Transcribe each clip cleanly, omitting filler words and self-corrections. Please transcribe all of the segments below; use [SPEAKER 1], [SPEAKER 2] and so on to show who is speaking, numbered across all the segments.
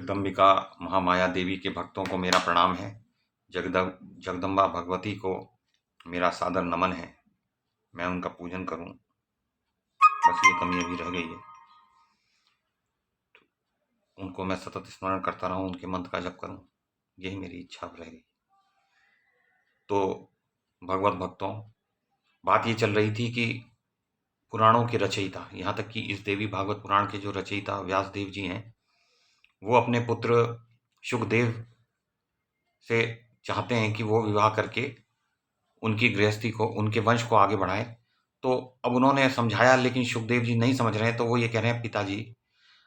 [SPEAKER 1] जगदम्बिका महामाया देवी के भक्तों को मेरा प्रणाम है। जगदम्बा भगवती को मेरा सादर नमन है। मैं उनका पूजन करूं, बस ये कमी अभी रह गई है। उनको मैं सतत स्मरण करता रहूं, उनके मंत्र का जप करूं, यही मेरी इच्छा रह गई। तो भगवत भक्तों, बात ये चल रही थी कि पुराणों के रचयिता, यहाँ तक कि इस देवी भागवत पुराण के जो रचयिता व्यास देव जी हैं, वो अपने पुत्र शुकदेव से चाहते हैं कि वो विवाह करके उनकी गृहस्थी को, उनके वंश को आगे बढ़ाएं। तो अब उन्होंने समझाया, लेकिन शुकदेव जी नहीं समझ रहे हैं। तो वो ये कह रहे हैं, पिताजी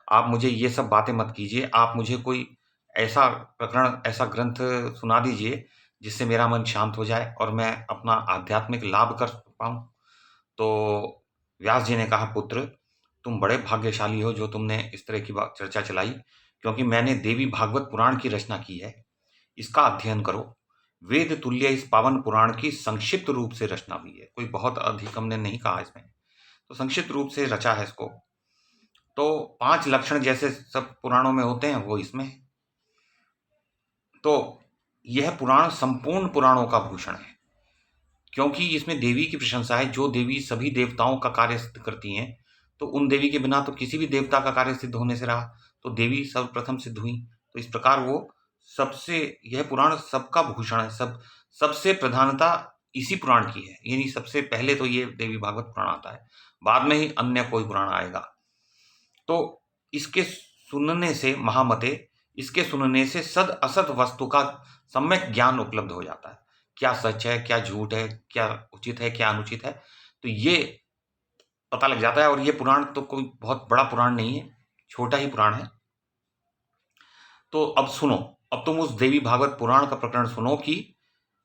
[SPEAKER 1] आप मुझे ये सब बातें मत कीजिए, आप मुझे कोई ऐसा प्रकरण, ऐसा ग्रंथ सुना दीजिए जिससे मेरा मन शांत हो जाए और मैं अपना आध्यात्मिक लाभ कर पाऊं। तो व्यास जी ने कहा, पुत्र तुम बड़े भाग्यशाली हो जो तुमने इस तरह की चर्चा चलाई, क्योंकि मैंने देवी भागवत पुराण की रचना की है। इसका अध्ययन करो। वेद तुल्य इस पावन पुराण की संक्षिप्त रूप से रचना हुई है, कोई बहुत अधिक हमने नहीं कहा इसमें, तो संक्षिप्त रूप से रचा है इसको। तो 5 लक्षण जैसे सब पुराणों में होते हैं वो इसमें है। तो यह पुराण संपूर्ण पुराणों का भूषण है, क्योंकि इसमें देवी की प्रशंसा है। जो देवी सभी देवताओं का कार्य सिद्ध करती हैं, तो उन देवी के बिना तो किसी भी देवता का कार्य सिद्ध होने से रहा, तो देवी सर्वप्रथम सिद्ध हुई। तो इस प्रकार वो सबसे, यह पुराण सबका भूषण है, सबसे प्रधानता इसी पुराण की है। यानी सबसे पहले तो ये देवी भागवत पुराण आता है, बाद में ही अन्य कोई पुराण आएगा। तो इसके सुनने से, महामते, इसके सुनने से सद असत वस्तु का सम्यक ज्ञान उपलब्ध हो जाता है। क्या सच है, क्या झूठ है, क्या उचित है, क्या अनुचित है, तो ये पता लग जाता है। और ये पुराण तो कोई बहुत बड़ा पुराण नहीं है, छोटा ही पुराण है। तो अब सुनो, अब तुम उस देवी भागवत पुराण का प्रकरण सुनो कि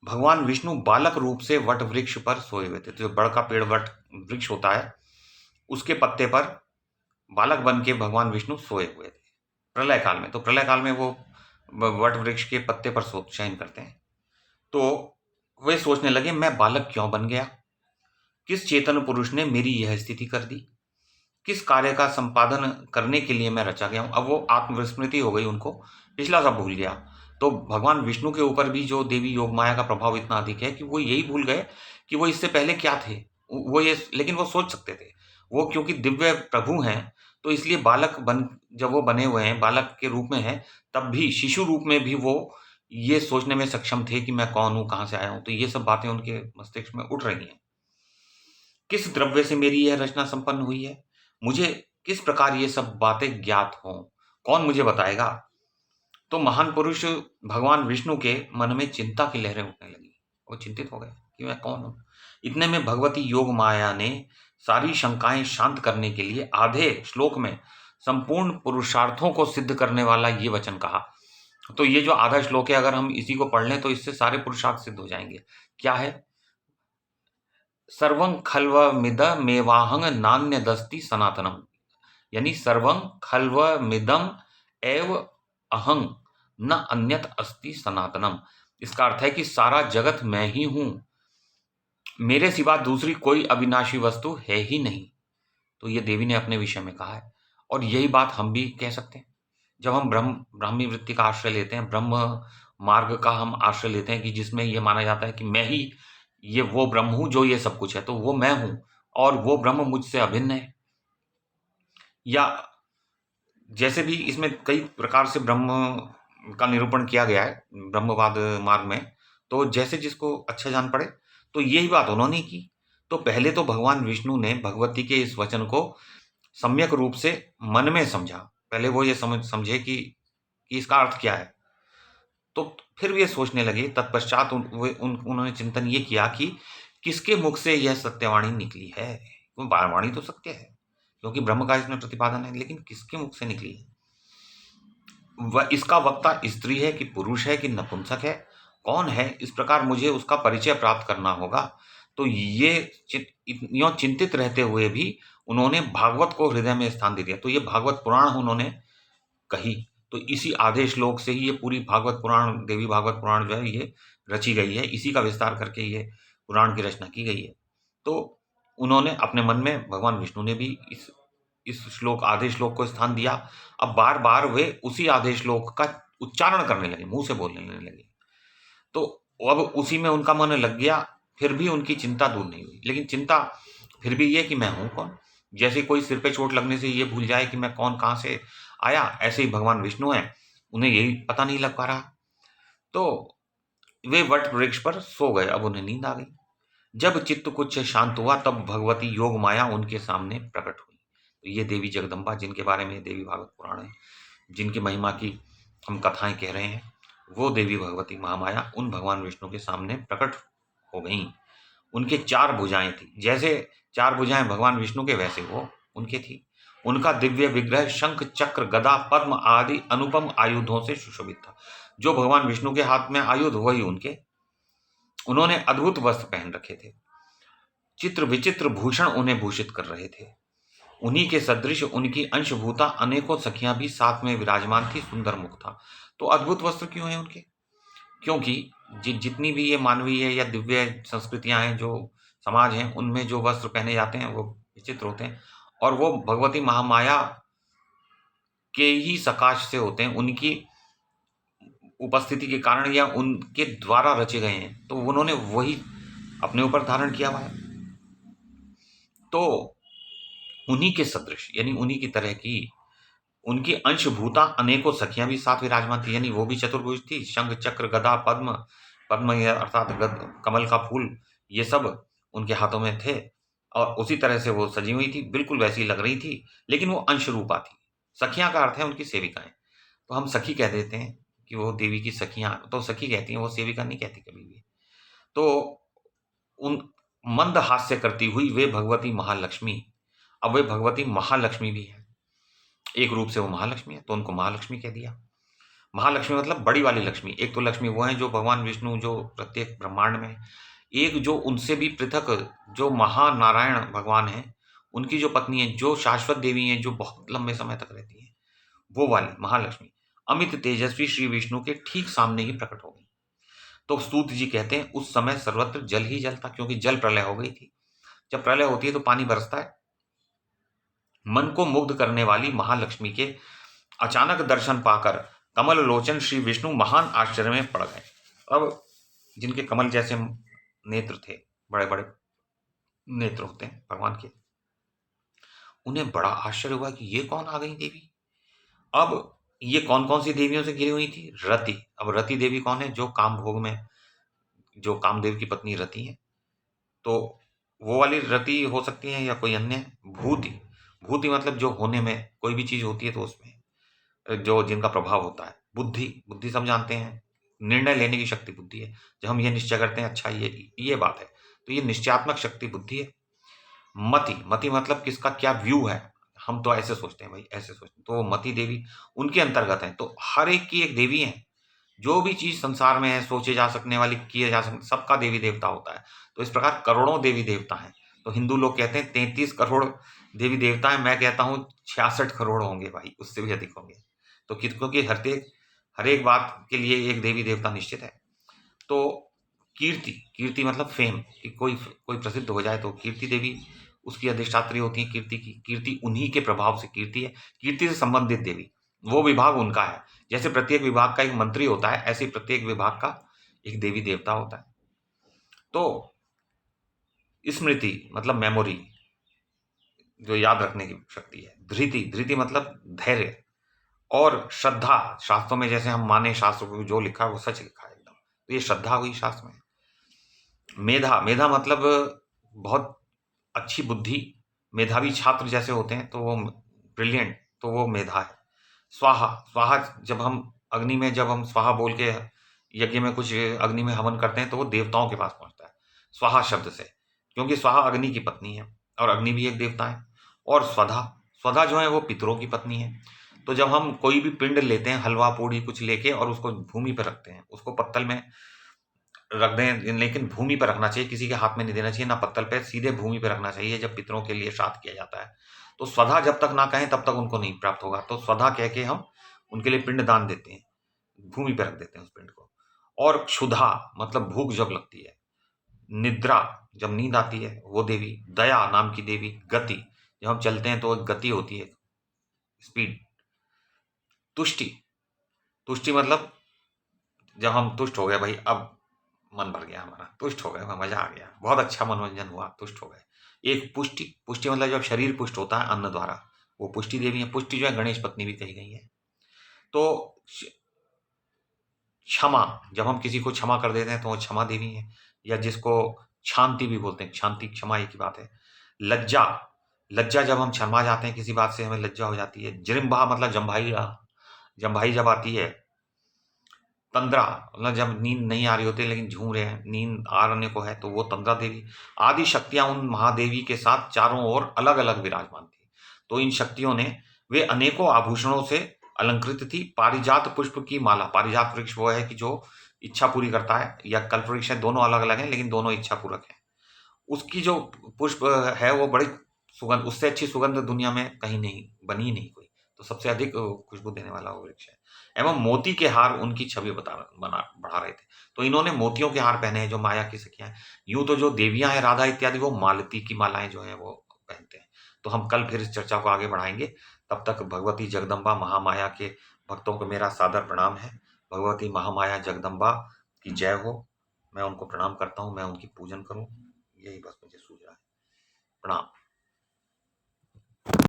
[SPEAKER 1] भगवान विष्णु बालक रूप से वट वृक्ष पर सोए हुए थे। तो जो बड़ का पेड़ वट वृक्ष होता है, उसके पत्ते पर बालक बन के भगवान विष्णु सोए हुए थे प्रलय काल में। तो प्रलय काल में वो वट वृक्ष के पत्ते पर शयन करते हैं। तो वे सोचने लगे, मैं बालक क्यों बन गया? किस चेतन पुरुष ने मेरी यह स्थिति कर दी? किस कार्य का संपादन करने के लिए मैं रचा गया हूं? अब वो आत्मविस्मृति हो गई, उनको पिछला सब भूल गया। तो भगवान विष्णु के ऊपर भी जो देवी योग माया का प्रभाव इतना अधिक है कि वो यही भूल गए कि वो इससे पहले क्या थे। वो ये, लेकिन वो सोच सकते थे। वो क्योंकि दिव्य प्रभु हैं, तो इसलिए बालक बन, जब वो बने हुए हैं, बालक के रूप में हैं, तब भी शिशु रूप में भी वो ये सोचने में सक्षम थे कि मैं कौन हूं, कहां से आया हूं। तो ये सब बातें उनके मस्तिष्क में उठ रही हैं। किस द्रव्य से मेरी यह रचना संपन्न हुई है? मुझे किस प्रकार ये सब बातें ज्ञात हों? कौन मुझे बताएगा? तो महान पुरुष भगवान विष्णु के मन में चिंता की लहरें उठने लगी। वो चिंतित हो गए कि मैं कौन हूं। इतने में भगवती योग माया ने सारी शंकाएं शांत करने के लिए आधे श्लोक में संपूर्ण पुरुषार्थों को सिद्ध करने वाला ये वचन कहा। तो ये जो आधा श्लोक है, अगर हम इसी को पढ़ लें तो इससे सारे पुरुषार्थ सिद्ध हो जाएंगे। क्या है? सर्वं खल्वमिदमेवाहं नान्यदस्ति सनातनम। यानी सर्वं खल्वमिदम एव अहं न अन्यत अस्ति सनातनम। इसका अर्थ है कि सारा जगत मैं ही हूं, मेरे सिवा दूसरी कोई अविनाशी वस्तु है ही नहीं। तो ये देवी ने अपने विषय में कहा है, और यही बात हम भी कह सकते हैं। जब हम ब्राह्मी वृत्ति का आश्रय लेते हैं, ब्रह्म मार्ग का हम आश्रय लेते हैं, कि जिसमें ये माना जाता है कि मैं ही ये वो ब्रह्म हूं जो ये सब कुछ है, तो वो मैं हूं और वो ब्रह्म मुझसे अभिन्न है। या जैसे भी इसमें कई प्रकार से ब्रह्म का निरूपण किया गया है ब्रह्मवाद मार्ग में, तो जैसे जिसको अच्छा जान पड़े, तो यही बात उन्होंने की। तो पहले तो भगवान विष्णु ने भगवती के इस वचन को सम्यक रूप से मन में समझा। पहले वो ये समझे कि इसका अर्थ क्या है। तो फिर वे सोचने लगे। तत्पश्चात उन्होंने चिंतन ये किया कि किसके मुख से यह सत्यवाणी निकली है। वाणी तो सत्य है, क्योंकि ब्रह्म का इसमें प्रतिपादन है, लेकिन किसके मुख से निकली है? इसका वक्ता स्त्री है कि पुरुष है कि नपुंसक है, कौन है? इस प्रकार मुझे उसका परिचय प्राप्त करना होगा। तो ये यूं चिंतित रहते हुए भी उन्होंने भागवत को हृदय में स्थान दे दिया। तो ये भागवत पुराण उन्होंने कही। तो इसी आधे श्लोक से ही ये पूरी भागवत पुराण, देवी भागवत पुराण जो है, ये रची गई है। इसी का विस्तार करके ये पुराण की रचना की गई है। तो उन्होंने अपने मन में, भगवान विष्णु ने भी इस इस श्लोक आधे श्लोक को स्थान दिया। अब बार बार वे उसी आधे श्लोक का उच्चारण करने लगे, मुंह से बोलने लगे। तो अब उसी में उनका मन लग गया, फिर भी उनकी चिंता दूर नहीं हुई। लेकिन चिंता फिर भी ये कि मैं हूं कौन। जैसे कोई सिर पे चोट लगने से ये भूल जाए कि मैं कौन, कहां से आया, ऐसे ही भगवान विष्णु हैं, उन्हें यही पता नहीं लग पा रहा। तो वे वट वृक्ष पर सो गए। अब उन्हें नींद आ गई। जब चित्त कुछ शांत हुआ तब भगवती योग माया उनके सामने प्रकट हुई। तो ये देवी जगदम्बा, जिनके बारे में देवी भागवत पुराण है, जिनकी महिमा की हम कथाएं कह रहे हैं, वो देवी भगवती महामाया उन भगवान विष्णु के सामने प्रकट हो गईं। उनके 4 भुजाएं थी। जैसे 4 भुजाएं भगवान विष्णु के, वैसे वो उनके थी। उनका दिव्य विग्रह शंख, चक्र, गदा, पद्म आदि अनुपम आयुधों से सुशोभित था। जो भगवान विष्णु के हाथ में आयुध, वही उनके। उन्होंने अद्भुत वस्त्र पहन रखे थे। चित्र विचित्र भूषण उन्हें भूषित कर रहे थे। उन्हीं के सदृश उनकी अंशभूता अनेकों सखियां भी साथ में विराजमान थी। सुंदर मुख था। तो अद्भुत वस्त्र क्यों है उनके? क्योंकि जितनी भी ये मानवीय या दिव्य संस्कृतियां हैं, जो समाज हैं, उनमें जो वस्त्र पहने जाते हैं वो विचित्र होते हैं, और वो भगवती महामाया के ही सकाश से होते हैं। उनकी उपस्थिति के कारण या उनके द्वारा रचे गए हैं, तो उन्होंने वही अपने ऊपर धारण किया हुआ है। तो उन्हीं के सदृश, यानी उन्हीं की तरह की उनकी अंशभूता अनेकों सखियां भी साथ विराजमान थी। यानी वो भी चतुर्भुज थी। शंख, चक्र, गदा, पद्म, पद्म अर्थात कमल का फूल, ये सब उनके हाथों में थे, और उसी तरह से वो सजी हुई थी, बिल्कुल वैसी लग रही थी। लेकिन वो अंश रूपा थी। सखियां का अर्थ है उनकी सेविकाएं। तो हम सखी कह देते हैं कि वो देवी की सखियां, तो सखी कहती हैं, वो सेविका नहीं कहती कभी भी। तो उन मंद हास्य करती हुई वे भगवती महालक्ष्मी, अब वे भगवती महालक्ष्मी भी है। एक रूप से वो महालक्ष्मी है, तो उनको महालक्ष्मी कह दिया। महालक्ष्मी मतलब बड़ी वाली लक्ष्मी। एक तो लक्ष्मी वो है जो भगवान विष्णु, जो प्रत्येक ब्रह्मांड में, एक जो उनसे भी पृथक, जो महानारायण भगवान है, उनकी जो पत्नी है, जो शाश्वत देवी है, जो बहुत लंबे समय तक रहती है, वो वाली महालक्ष्मी अमित तेजस्वी श्री विष्णु के ठीक सामने ही प्रकट हो गई। तो सूत जी कहते हैं उस समय सर्वत्र जल ही जल था, क्योंकि जल प्रलय हो गई थी। जब प्रलय होती है तो पानी बरसता है। मन को मुग्ध करने वाली महालक्ष्मी के अचानक दर्शन पाकर कमल लोचन श्री विष्णु महान आश्चर्य में पड़ गए। अब जिनके कमल जैसे नेत्र थे, बड़े बड़े नेत्र होते हैं भगवान के, उन्हें बड़ा आश्चर्य हुआ कि ये कौन आ गई देवी। अब ये कौन कौन सी देवियों से घिरी हुई थी? रति। अब रति देवी कौन है? जो काम भोग में, जो कामदेव की पत्नी रति है, तो वो वाली रति हो सकती है या कोई अन्य। भूति, भूति मतलब जो होने में, कोई भी चीज होती है तो उसमें जो जिनका प्रभाव होता है। बुद्धि, बुद्धि सब जानते हैं, निर्णय लेने की शक्ति बुद्धि है। जब हम ये निश्चय करते हैं अच्छा ये बात है, तो ये निश्चयात्मक शक्ति बुद्धि है। मति, मति मतलब किसका क्या व्यू है, हम तो ऐसे सोचते हैं भाई, ऐसे सोचते हैं, तो वो मति देवी उनके अंतर्गत है। तो हर एक की एक देवी है। जो भी चीज संसार में है, सोचे जा सकने वाली, किए जा सकने, सबका देवी देवता होता है। तो इस प्रकार करोड़ों देवी देवता हैं। तो हिंदू लोग कहते हैं 33 करोड़ देवी देवता हैं। मैं कहता हूँ 66 करोड़ होंगे भाई, उससे भी अधिक होंगे। तो क्योंकि हर एक बात के लिए एक देवी देवता निश्चित है। तो कीर्ति, कीर्ति मतलब फेम, कि कोई कोई प्रसिद्ध हो जाए तो कीर्ति देवी उसकी अधिष्ठात्री होती है। कीर्ति की, कीर्ति उन्हीं के प्रभाव से कीर्ति है। कीर्ति से संबंधित देवी, वो विभाग उनका है। जैसे प्रत्येक विभाग का एक मंत्री होता है, ऐसे प्रत्येक विभाग का एक देवी देवता होता है। तो स्मृति मतलब मेमोरी, जो याद रखने की शक्ति है। धृति, धृति मतलब धैर्य। और श्रद्धा, शास्त्रों में जैसे हम माने शास्त्रों को, जो लिखा है वो सच लिखा है एकदम, तो ये श्रद्धा हुई शास्त्र में। मेधा, मेधा मतलब बहुत अच्छी बुद्धि, मेधावी छात्र जैसे होते हैं, तो वो ब्रिलियंट, तो वो मेधा है। स्वाहा, स्वाहा जब हम अग्नि में, जब हम स्वाहा बोल के यज्ञ में कुछ अग्नि में हवन करते हैं, तो वो देवताओं के पास पहुंचता है स्वाहा शब्द से, क्योंकि स्वाहा अग्नि की पत्नी है, और अग्नि भी एक देवता है। और स्वधा, स्वधा जो है वो पितरों की पत्नी है। तो जब हम कोई भी पिंड लेते हैं, हलवा पूड़ी कुछ लेके, और उसको भूमि पर रखते हैं, उसको पत्तल में रख दें, लेकिन भूमि पर रखना चाहिए, किसी के हाथ में नहीं देना चाहिए, ना पत्तल पे, सीधे भूमि पर रखना चाहिए जब पितरों के लिए श्राद्ध किया जाता है। तो स्वधा जब तक ना कहें तब तक उनको नहीं प्राप्त होगा। तो स्वधा कह के हम उनके लिए पिंड दान देते हैं, भूमि पर रख देते हैं उस पिंड को। और क्षुधा मतलब भूख जब लगती है, निद्रा जब नींद आती है, वो देवी। दया नाम की देवी। गति, जब हम चलते हैं तो एक गति होती है, स्पीड। तुष्टि, तुष्टि मतलब जब हम तुष्ट हो गए, भाई अब मन भर गया हमारा, तुष्ट हो गए, मजा आ गया, बहुत अच्छा मनोरंजन हुआ, तुष्ट हो गए। एक पुष्टि, पुष्टि मतलब जब शरीर पुष्ट होता है अन्न द्वारा, वो पुष्टि देवी है। पुष्टि जो है गणेश पत्नी भी कही गई है। तो क्षमा, जब हम किसी को क्षमा कर देते हैं तो वो क्षमा देवी है, या जिसको शांति भी बोलते हैं, शांति क्षमा एक ही बात है। लज्जा, लज्जा जब हम शर्मा जाते हैं किसी बात से, हमें लज्जा हो जाती है। जृंभा मतलब जम्भाई, जम्भाई जब आती है। तंद्रा मतलब जब नींद नहीं आ रही होती लेकिन झूम रहे हैं, नींद आने को है, तो वो तंद्रा देवी। आदि शक्तियां उन महादेवी के साथ चारों ओर अलग अलग विराजमान थी। तो इन शक्तियों ने, वे अनेकों आभूषणों से अलंकृत थी। पारिजात पुष्प की माला, पारिजात वृक्ष वो है कि जो इच्छा पूरी करता है, या कल्प वृक्ष है, दोनों अलग अलग हैं लेकिन दोनों इच्छा पूरक है। उसकी जो पुष्प है वो बड़ी सुगंध, उससे अच्छी सुगंध दुनिया में कहीं नहीं बनी, ही नहीं कोई। तो सबसे अधिक खुशबू देने वाला वो वृक्ष है। एवं मोती के हार उनकी छवि बढ़ा रहे थे। तो इन्होंने मोतियों के हार पहने हैं, जो माया की सखियां हैं। यूं तो जो देवियां हैं राधा इत्यादि, वो मालती की मालाएं जो है वो पहनते हैं। तो हम कल फिर इस चर्चा को आगे बढ़ाएंगे। तब तक भगवती जगदम्बा महामाया के भक्तों को मेरा सादर प्रणाम है। भगवती महामाया जगदम्बा की जय हो। मैं उनको प्रणाम करता हूँ, मैं उनकी पूजन करूँ, यही बस मुझे सूझ रहा है। प्रणाम।